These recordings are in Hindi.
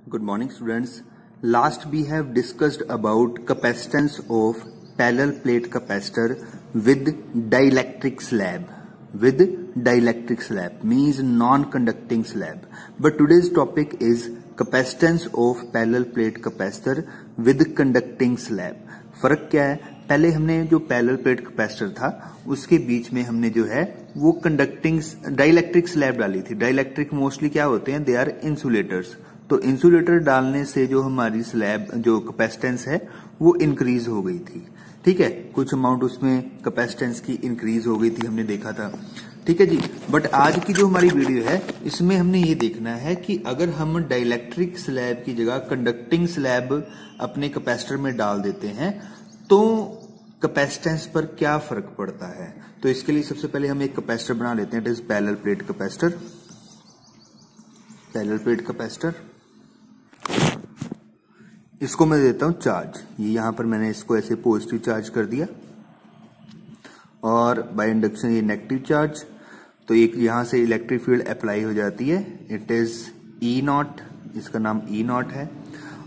Good morning, students. Last we have discussed about capacitance of parallel plate capacitor with dielectric slab. With dielectric slab means non-conducting slab. But today's topic is capacitance of parallel plate capacitor with conducting slab. फर्क क्या है? पहले हमने जो पैरेलल प्लेट कैपेसिटर था उसके बीच में हमने जो है वो कंडक्टिंग डाइलेक्ट्रिक स्लैब डाली थी. डाइलेक्ट्रिक मोस्टली क्या होते हैं? They are insulators. तो इंसुलेटर डालने से जो हमारी स्लैब जो कैपेसिटेंस है वो इंक्रीज हो गई थी. ठीक है, कुछ अमाउंट उसमें कैपेसिटेंस की इंक्रीज हो गई थी, हमने देखा था. ठीक है जी. बट आज की जो हमारी वीडियो है इसमें हमने ये देखना है कि अगर हम डाइलेक्ट्रिक स्लैब की जगह कंडक्टिंग स्लैब अपने कैपेसिटर में डाल देते हैं तो कैपेसिटेंस पर क्या फर्क पड़ता है. तो इसके लिए सबसे पहले हम एक कैपेसिटर बना लेते हैं. It is parallel plate capacitor. Parallel plate capacitor, इसको मैं देता हूं चार्ज. ये यहां पर मैंने इसको ऐसे पॉजिटिव चार्ज कर दिया और बाय इंडक्शन ये नेगेटिव चार्ज. तो एक यहां से इलेक्ट्रिक फील्ड अप्लाई हो जाती है. इट इज ई नॉट, इसका नाम ई नॉट है.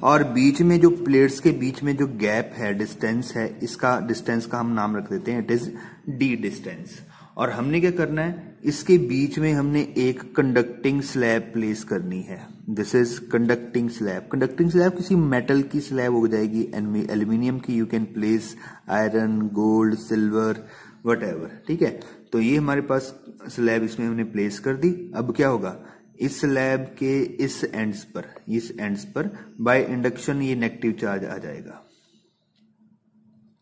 और बीच में जो प्लेट्स के बीच में जो गैप है, डिस्टेंस है, इसका डिस्टेंस का हम नाम रख देते हैं. It is D distance. और हमने क्या करना है, इसके बीच में हमने एक कंडक्टिंग स्लैब प्लेस करनी है. This is conducting slab. Conducting slab किसी मेटल की स्लैब हो जाएगी, एल्यूमिनियम की. You can place iron, gold, silver, whatever. ठीक है, तो ये हमारे पास स्लैब इसमें हमने प्लेस कर दी. अब क्या होगा, इस स्लैब के इस एंड्स पर बाय इंडक्शन ये नेगेटिव चार्ज आ जाएगा,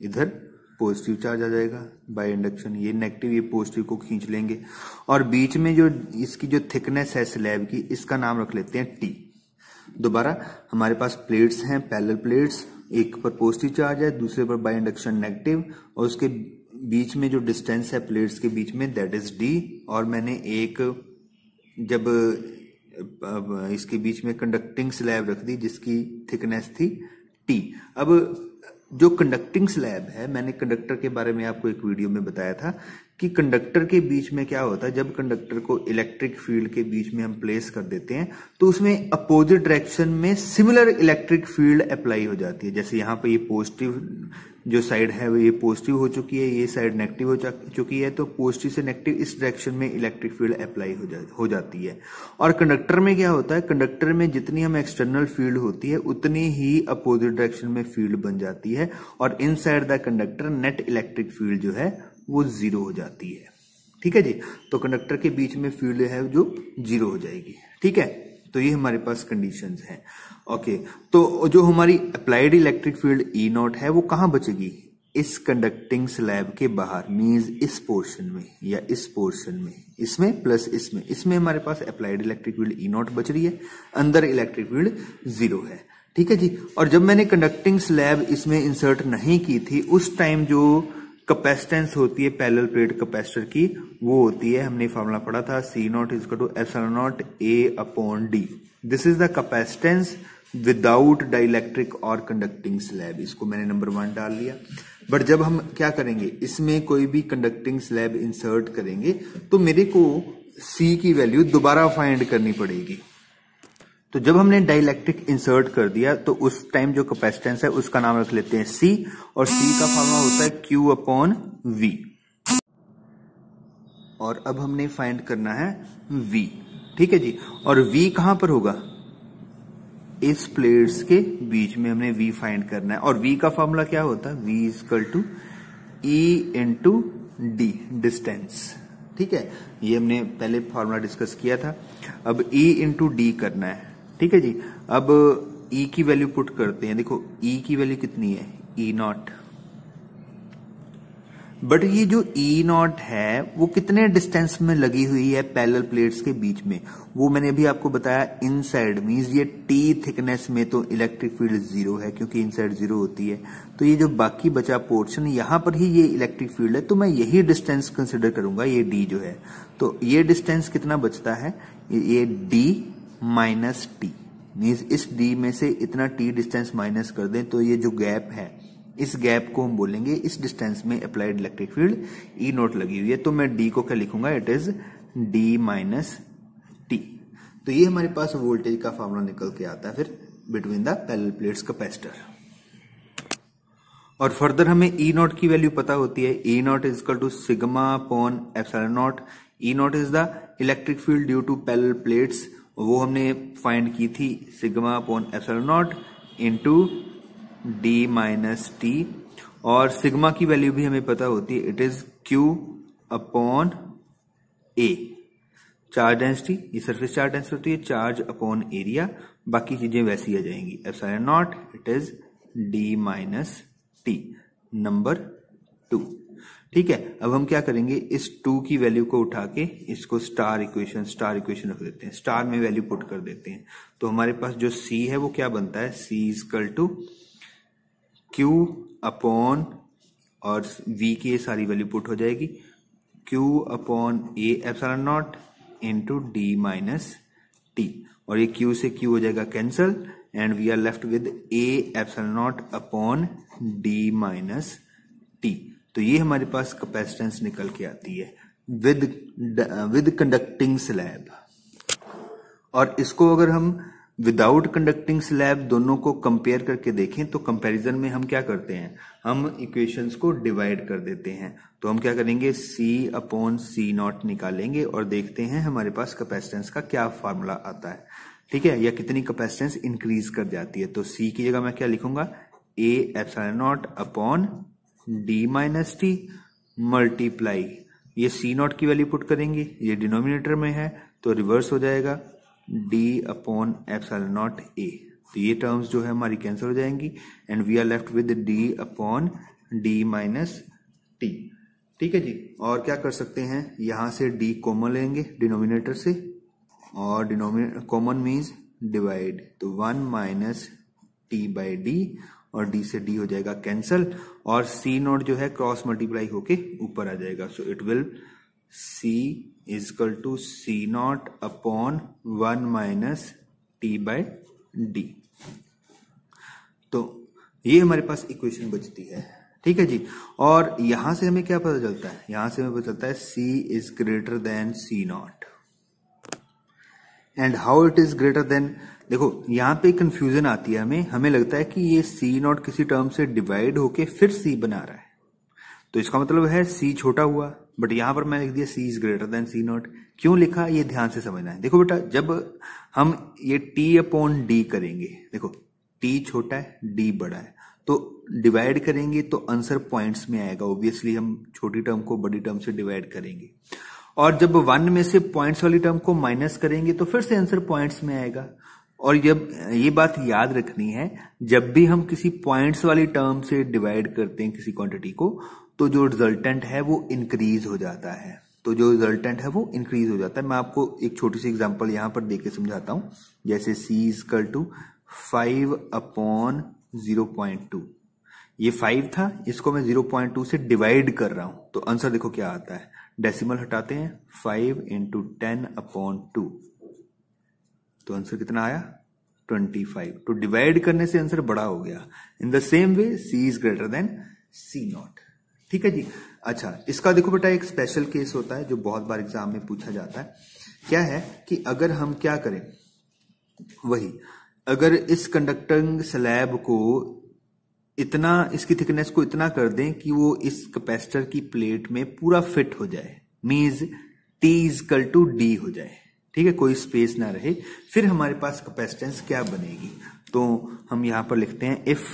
इधर पॉजिटिव चार्ज आ जाएगा. बाय इंडक्शन ये नेगेटिव ये पॉजिटिव को खींच लेंगे. और बीच में जो इसकी जो थिकनेस है स्लैब की, इसका नाम रख लेते हैं टी. दोबारा हमारे पास प्लेट्स हैं, पैरेलल प्लेट्स. एक पर पॉजिटिव चार्ज है, दूसरे पर बाय इंडक्शन नेगेटिव. और उसके बीच में जो डिस्टेंस है प्लेट्स के बीच में, दैट इज डी. और मैंने एक जब इसके बीच में कंडक्टिंग स्लैब रख दी जिसकी थिकनेस थी टी. अब जो कंडक्टिंग स्लैब है, मैंने कंडक्टर के बारे में आपको एक वीडियो में बताया था कि कंडक्टर के बीच में क्या होता है, जब कंडक्टर को इलेक्ट्रिक फील्ड के बीच में हम प्लेस कर देते हैं तो उसमें अपोजिट डायरेक्शन में सिमिलर इलेक्ट्रिक फील्ड अप्लाई हो जाती है. जैसे यहाँ पे ये पॉजिटिव जो साइड है वो ये पॉजिटिव हो चुकी है, ये साइड नेगेटिव हो चुकी है. तो पॉजिटिव से नेगेटिव इस डायरेक्शन में इलेक्ट्रिक फील्ड अप्लाई हो जाती है. और कंडक्टर में क्या होता है, कंडक्टर में जितनी हम एक्सटर्नल फील्ड होती है उतनी ही अपोजिट डायरेक्शन में फील्ड बन जाती है. और inside the conductor net electric field जो है वो जीरो हो जाती है. ठीक है जी. तो कंडक्टर के बीच में फील्ड है जो जीरो हो जाएगी. ठीक है, तो ये हमारे पास कंडीशंस हैं. ओके, तो जो हमारी applied electric field E not है वो कहां बचेगी, इस कंडक्टिंग स्लैब के बाहर. मींस इस पोर्शन में या इस पोर्शन में, इसमें प्लस इसमें हमारे पास applied electric field E naught बच रही है. अंदर इलेक्ट्रिक फील्ड जीरो है. ठीक है जी. और जब मैंने कंडक्टिंग स्लैब इसमें इंसर्ट नहीं की थी उस टाइम जो कैपेसिटेंस होती है पैरेलल प्लेट कैपेसिटर की वो होती है, हमने फॉर्मूला पढ़ा था, C not is equal to epsilon not A upon D. This is the capacitance without dielectric और कंडक्टिंग स्लैब. इसको मैंने नंबर 1 डाल लिया. बट जब हम क्या करेंगे, इसमें कोई भी कंडक्टिंग स्लैब इंसर्ट करेंगे तो मेरे को C की वैल्यू दोबारा फाइंड करनी पड़ेगी. तो जब हमने डाइलेक्ट्रिक इंसर्ट कर दिया तो उस टाइम जो कैपेसिटेंस है उसका नाम रख लेते हैं C. और C का फॉर्मूला होता है Q अपॉन V. और अब हमने फाइंड करना है V. ठीक है जी. और V कहां पर होगा, इस प्लेट्स के बीच में हमने V फाइंड करना है. और V का फॉर्मूला क्या होता है, V is equal to E into D distance. ठीक है, ये हमने पहले फॉर्मूला डिस्कस किया था. अब E इंटू D करना है. ठीक है जी. अब E की वैल्यू पुट करते हैं. देखो E की वैल्यू कितनी है, E नॉट. बट ये जो E नॉट है वो कितने डिस्टेंस में लगी हुई है पैरेलल प्लेट्स के बीच में, वो मैंने अभी आपको बताया इनसाइड. मींस ये T थिकनेस में तो इलेक्ट्रिक फील्ड जीरो है क्योंकि इनसाइड जीरो होती है. तो ये जो बाकी बचा पोर्शन यहां पर ही ये इलेक्ट्रिक फील्ड है, तो मैं यही डिस्टेंस कंसिडर करूंगा, ये D जो है. तो ये डिस्टेंस कितना बचता है, ये D माइनस T. मींस इस D में से इतना T डिस्टेंस माइनस कर दें तो ये जो गैप है इस गैप को हम बोलेंगे, इस डिस्टेंस में applied electric field E not लगी हुई है. तो मैं डी को क्या लिखूंगा, it is D minus T. तो तो ये हमारे पास वोल्टेज का फॉर्मूला निकल के आता है फिर between the parallel plates capacitor. और फर्दर हमें ई नॉट की वैल्यू पता होती है, E naught is equal to sigma upon epsilon naught. E naught is the electric field due to parallel plates, वो हमने फाइंड की थी sigma upon epsilon naught into D minus T. और सिग्मा की वैल्यू भी हमें पता होती है, it is Q upon A, charge density, ये सरफेस चार्ज डेंसिटी होती है, चार्ज अपॉन एरिया, बाकी चीजें वैसी आ जाएंगी। Epsilon not it is D minus T, number 2। ठीक है, अब हम क्या करेंगे, इस 2 की वैल्यू को उठा के इसको स्टार इक्वेशन रख देते हैं, स्टार में वैल्यू पुट कर देते हैं। तो हमारे पास जो C है वो क्या बनता है, C is equal to Q upon, और V की सारी वैल्यू पुट हो जाएगी, Q upon A epsilon not into D minus T, और ये Q से Q हो जाएगा cancel and we are left with A epsilon not upon D minus T. तो ये हमारे पास कैपेसिटेंस निकल के आती है विद कंडक्टिंग स्लैब। और इसको अगर हम विदाउट कंडक्टिंग स्लैब दोनों को कंपेयर करके देखें तो कंपैरिजन में हम क्या करते हैं, हम इक्वेशंस को डिवाइड कर देते हैं। तो हम क्या करेंगे, C अपॉन C नॉट निकालेंगे और देखते हैं हमारे पास कैपेसिटेंस का क्या फार्मूला आता है। ठीक है, या कितनी कैपेसिटेंस इंक्रीज कर जाती है। तो C की जगह मैं क्या लिखूंगा, A epsilon not upon D minus T multiply, ये C नॉट की वैल्यू पुट करेंगे, ये डिनोमिनेटर में है तो रिवर्स हो जाएगा, D upon epsilon not A. तो ये टर्म्स जो है हमारी कैंसिल हो जाएंगी and we are left with D upon D minus T. ठीक है जी, और क्या कर सकते हैं, यहां से डी कॉमन लेंगे डिनोमिनेटर से, और डिनोमिनेटर कॉमन मीन्स डिवाइड, तो 1 माइनस टी बाई डी, और डी से डी हो जाएगा कैंसल, और सी नॉट जो है क्रॉस मल्टीप्लाई होके ऊपर आ जाएगा। So it will C is equal to C not upon 1 minus T by D. तो ये हमारे पास इक्वेशन बचती है। ठीक है जी, और यहां से हमें क्या पता चलता है, यहां से हमें पता चलता है C is greater than C not. And how it is greater then, देखो यहां पे कंफ्यूजन आती है, हमें लगता है कि ये C नॉट किसी टर्म से डिवाइड होके फिर C बना रहा है, तो इसका मतलब है C छोटा हुआ, बट यहां पर मैं लिख दिया C is greater than C not. क्यों लिखा ये ध्यान से समझना है। देखो बेटा, जब हम ये T अपॉन D करेंगे, देखो T छोटा है D बड़ा है, तो डिवाइड करेंगे तो आंसर पॉइंट्स में आएगा। ऑब्वियसली हम छोटी टर्म को बड़ी टर्म से डिवाइड करेंगे, और जब 1 में से पॉइंट्स वाली टर्म को माइनस करेंगे तो फिर से आंसर पॉइंट्स में आएगा। और जब ये बात याद रखनी है, जब भी हम किसी पॉइंट्स वाली टर्म से डिवाइड करते हैं किसी क्वांटिटी को, तो जो रिजल्टेंट है वो इंक्रीज हो जाता है, मैं आपको एक छोटी सी एग्जांपल यहां पर देके समझाता हूं। जैसे C is equal to 5 upon 0.2, ये 5 था, इसको मैं 0.2 से डिवाइड कर रहा हूं, तो आंसर देखो क्या आता है, डेसिमल हटाते हैं, 5 इंटू 10 अपॉन 2, तो आंसर कितना आया 25। तो डिवाइड करने से आंसर बड़ा हो गया। In the same way C is greater than C not. ठीक है जी, अच्छा इसका देखो बेटा एक स्पेशल केस होता है जो बहुत बार एग्जाम में पूछा जाता है। क्या है कि अगर हम क्या करें, वही अगर इस कंडक्टिंग स्लैब को इतना, इसकी थिकनेस को इतना कर दें कि वो इस कैपेसिटर की प्लेट में पूरा फिट हो जाए, means T is equal to D हो जाए। ठीक है, कोई स्पेस ना रहे, फिर हमारे पास कैपेसिटेंस क्या बनेगी। तो हम यहां पर लिखते हैं if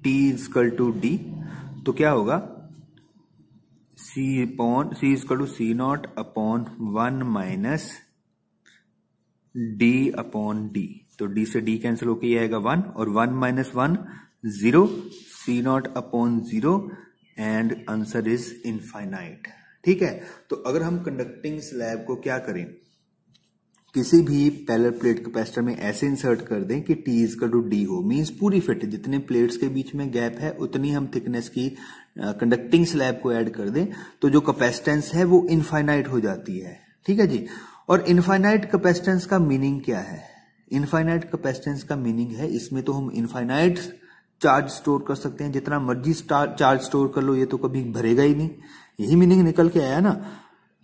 T is equal to D, तो क्या होगा, C is equal to C not upon 1 minus D upon D। तो D से D कैंसिल होके ये आएगा 1, और 1 minus 1 0, C not upon 0, and answer is infinite. ठीक है, तो अगर हम कंडक्टिंग स्लैब को क्या करें, किसी भी पैरेलल प्लेट कैपेसिटर में ऐसे इंसर्ट कर दें कि T is equal to D हो, मींस पूरी फिट, जितने प्लेट्स के बीच में गैप है उतनी हम थिकनेस की कंडक्टिंग स्लैब को ऐड कर दें, तो जो कैपेसिटेंस है वो इनफाइनाइट हो जाती है। ठीक है जी, और इनफाइनाइट कैपेसिटेंस का मीनिंग क्या है, इनफाइनाइट कैपेसिटेंस का मीनिंग है, इसमें तो हम इनफाइनाइट चार्ज स्टोर कर सकते हैं, जितना मर्जी चार्ज स्टोर कर लो, ये तो कभी भरेगा ही नहीं, यही मीनिंग निकल के आया ना।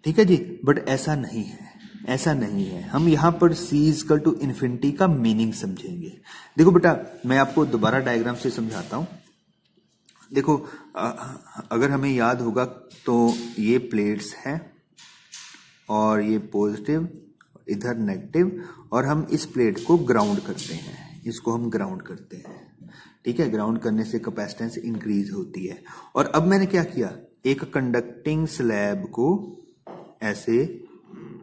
ठीक है जी, बट ऐसा नहीं है, ऐसा नहीं है। हम यहाँ पर C इक्वल टू इन्फिनिटी का मीनिंग समझेंगे। देखो बेटा, मैं आपको दोबारा डायग्राम से समझाता हूं। देखो अगर हमें याद होगा तो ये प्लेट्स हैं और ये पॉजिटिव, इधर नेगेटिव, और हम इस प्लेट को ग्राउंड करते हैं, इसको हम ग्राउंड करते हैं, ठीक है। ग्राउंड करने से कैपेसिटेंस इंक्रीज होती है। और अब मैंने क्या किया, एक कंडक्टिंग स्लैब को ऐसे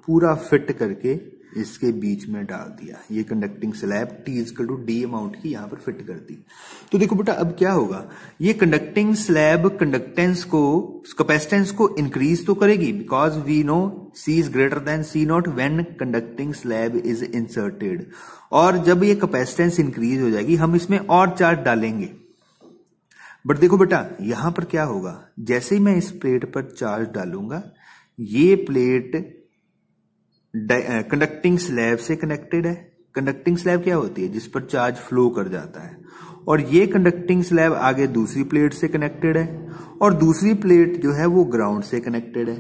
पूरा फिट करके इसके बीच में डाल दिया। ये conducting slab T equal to D amount की यहां पर फिट कर दी। तो देखो बेटा अब क्या होगा, ये कंडक्टिंग स्लैब कंडक्टेंस को, कैपेसिटेंस को इंक्रीज तो करेगी, because we know C is greater than C not when conducting slab is inserted. और जब ये कैपेसिटेंस इंक्रीज हो जाएगी हम इसमें और चार्ज डालेंगे। बट देखो बेटा यहां पर क्या होगा, जैसे ही मैं इस प्लेट पर चार्ज डालूंगा, ये प्लेट कंडक्टिंग स्लैब से कनेक्टेड है। कंडक्टिंग स्लैब क्या होती है, जिस पर चार्ज फ्लो कर जाता है। और ये कंडक्टिंग स्लैब आगे दूसरी प्लेट से कनेक्टेड है, और दूसरी प्लेट जो है वो ग्राउंड से कनेक्टेड है।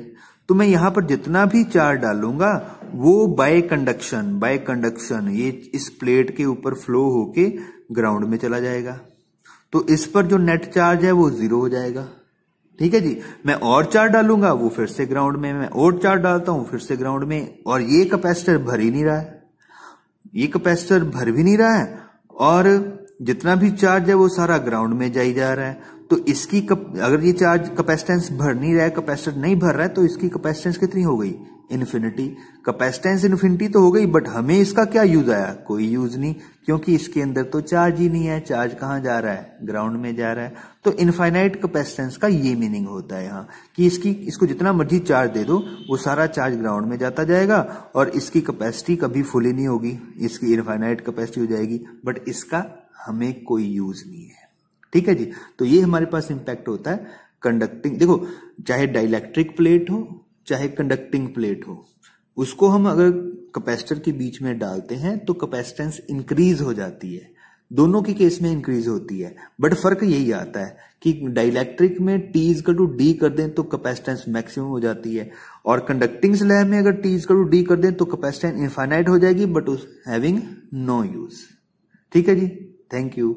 तो मैं यहां पर जितना भी चार्ज डालूंगा वो बाय कंडक्शन ये इस प्लेट के ऊपर फ्लो होके ग्राउंड में चला जाएगा। तो इस पर जो नेट चार्ज है वो 0 हो जाएगा, ठीक है जी। मैं और चार्ज डालूंगा वो फिर से ग्राउंड में, मैं और चार्ज डालता हूं फिर से ग्राउंड में, और ये कैपेसिटर भर ही नहीं रहा है, ये कैपेसिटर भर भी नहीं रहा है, और जितना भी चार्ज है वो सारा ग्राउंड में जाई जा रहा है। तो इसकी अगर ये चार्ज कैपेसिटेंस भर नहीं रहा है, कैपेसिटर नहीं भर रहा है, तो इसकी कैपेसिटेंस कितनी हो गई, इन्फिनिटी। कैपेसिटेंस इन्फिनिटी तो हो गई, बट हमें इसका क्या यूज आया, कोई यूज नहीं, क्योंकि इसके अंदर तो चार्ज ही नहीं है। चार्ज कहां जा रहा है, ग्राउंड में जा रहा है। तो इनफाइनाइट कैपेसिटेंस का ये मीनिंग होता है यहाँ कि इसको जितना मर्जी चार्ज दे दो वो सारा चार्ज ग्राउंड में जाता जाएगा, और इसकी कैपेसिटी कभी फुल ही नहीं होगी, इसकी इनफाइनाइट कैपेसिटी हो जाएगी, बट इसका हमें कोई यूज नहीं है, ठीक है जी। तो ये हमारे पास इंपैक्ट होता है कंडक्टिंग। देखो चाहे डाइलेक्ट्रिक प्लेट हो चाहे कंडक्टिंग प्लेट हो, उसको हम अगर कैपेसिटर के बीच में डालते हैं तो कैपेसिटेंस इंक्रीज हो जाती है, दोनों के केस में इंक्रीज होती है। बट फर्क यही आता है कि डाइलेक्ट्रिक में T इक्वल टू D कर दें तो कैपेसिटेंस मैक्सिमम हो जाती है, और कंडक्टिंग स्लैब में अगर T इक्वल टू D कर दें तो कैपेसिटेंस इनफाइनाइट हो जाएगी, बट हैविंग नो यूज, ठीक है जी। Thank you.